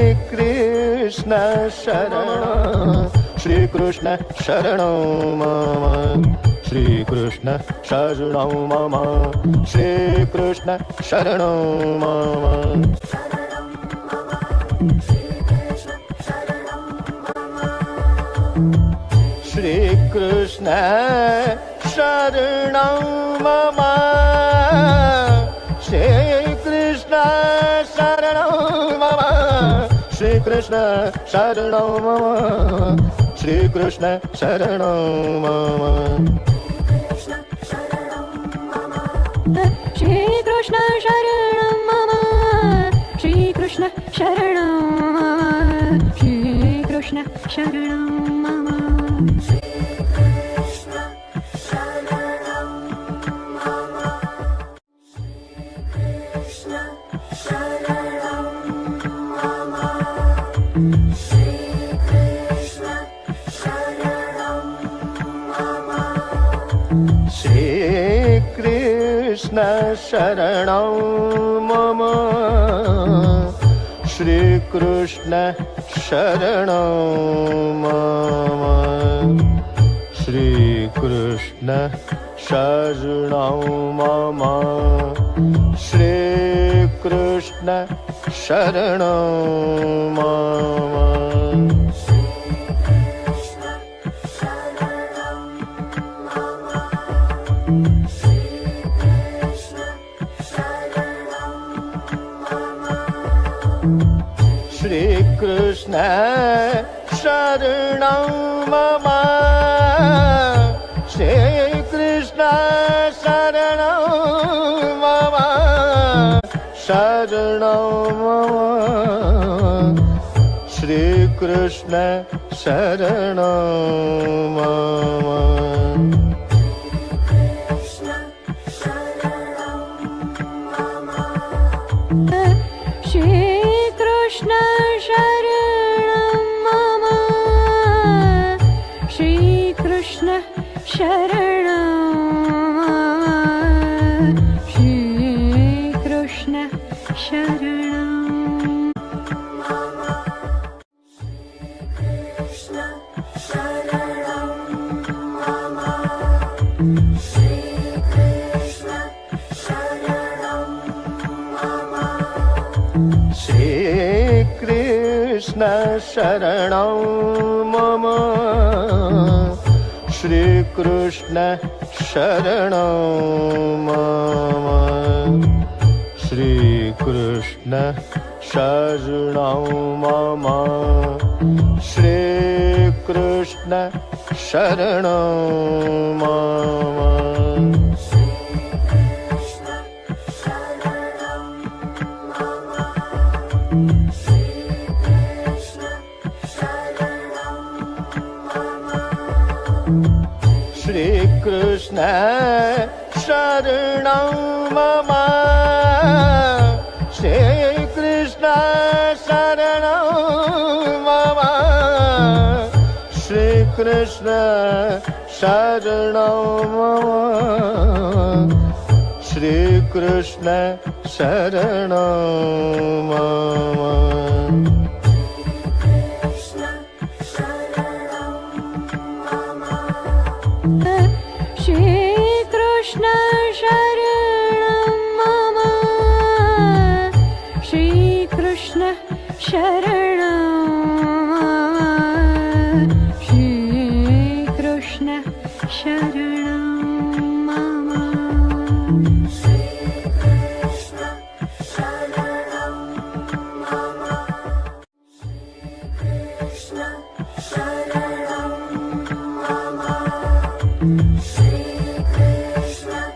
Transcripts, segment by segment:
श्रीकृष्ण शरणं श्रीकृष्ण शरणं मम श्रीकृष्ण शरणं मम श्रीकृष्ण शरणं मम श्रीकृष्ण शरणं मम श्रीकृष्ण शरणं मम श्रीकृष्ण शरणं मम श्रीकृष्ण शरणं मम श्रीकृष्ण शरणं मम श्रीकृष्ण शरणं मम श्रीकृष्ण शरणं मम श्रीकृष्ण शरणं मम श्रीकृष्ण शरणं मम श्रीकृष्ण शरणं मम श्रीकृष्ण शरणं मम श्रीकृष्ण शरणं मम श्रीकृष्ण शरणं मम शरणं मम श्रीकृष्ण शरणं मम श्रीकृष्ण शरणं मम श्रीकृष्ण शरणं श्रीकृष्ण शरणं श्रीकृष्ण शरणं मम श्रीकृष्ण शरणं मम श्रीकृष्ण शरणं मम श्रीकृष्ण शरणं मम श्रीकृष्ण शरणं मम श्रीकृष्ण शरणं मम श्रीकृष्ण शरणं मम श्रीकृष्ण शरणं मम श्रीकृष्ण शरणं मम श्रीकृष्ण शरणं श्रीकृष्ण शरणं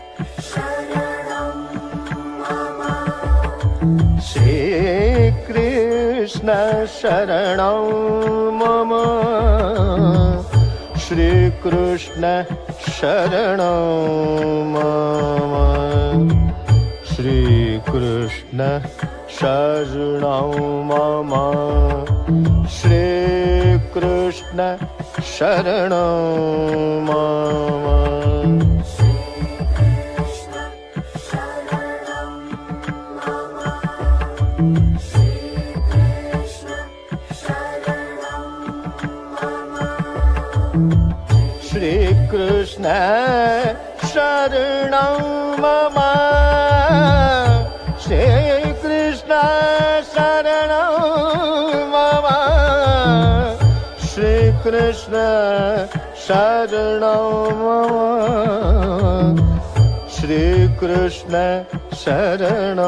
मम श्रीकृष्ण शरणं मम श्रीकृष्ण शरणं मम श्रीकृष्ण शरणं मम श्रीकृष्ण कृष्ण शरणं मम श्रीकृष्ण शरणं मम श्रीकृष्ण शरणं मम श्रीकृष्ण शरणं मम श्रीकृष्ण शरणं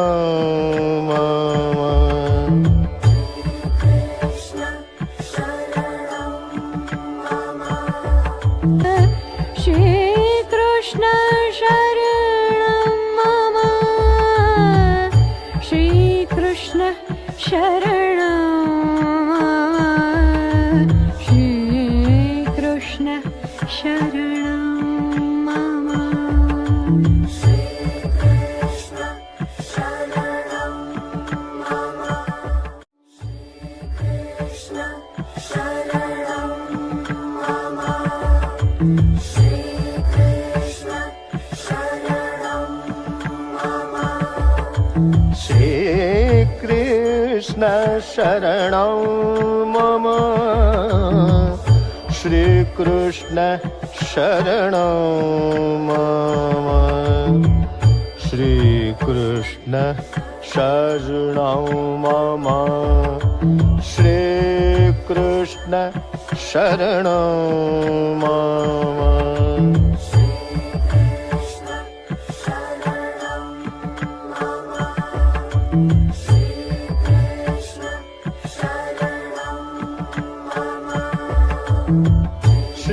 मम Shri Krishna Sharanam Mama Shri Krishna Sharanam Mama Shri Krishna Sharanam Mama Shrikrishna शरणं मम श्रीकृष्ण शरणं मम श्रीकृष्ण शरणं मम श्रीकृष्ण शरणं मम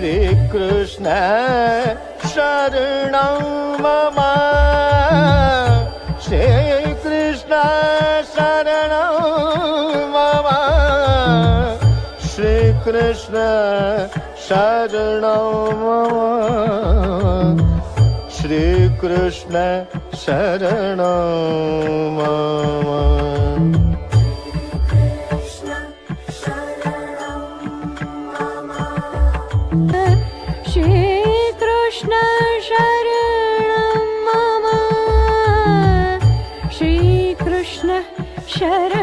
श्रीकृष्ण शरणं मम श्रीकृष्ण शरणं मम श्रीकृष्ण शरणं मम श्रीकृष्ण शरणं मम Shri Krishna Sharanam Mama Shri Krishna Sharanam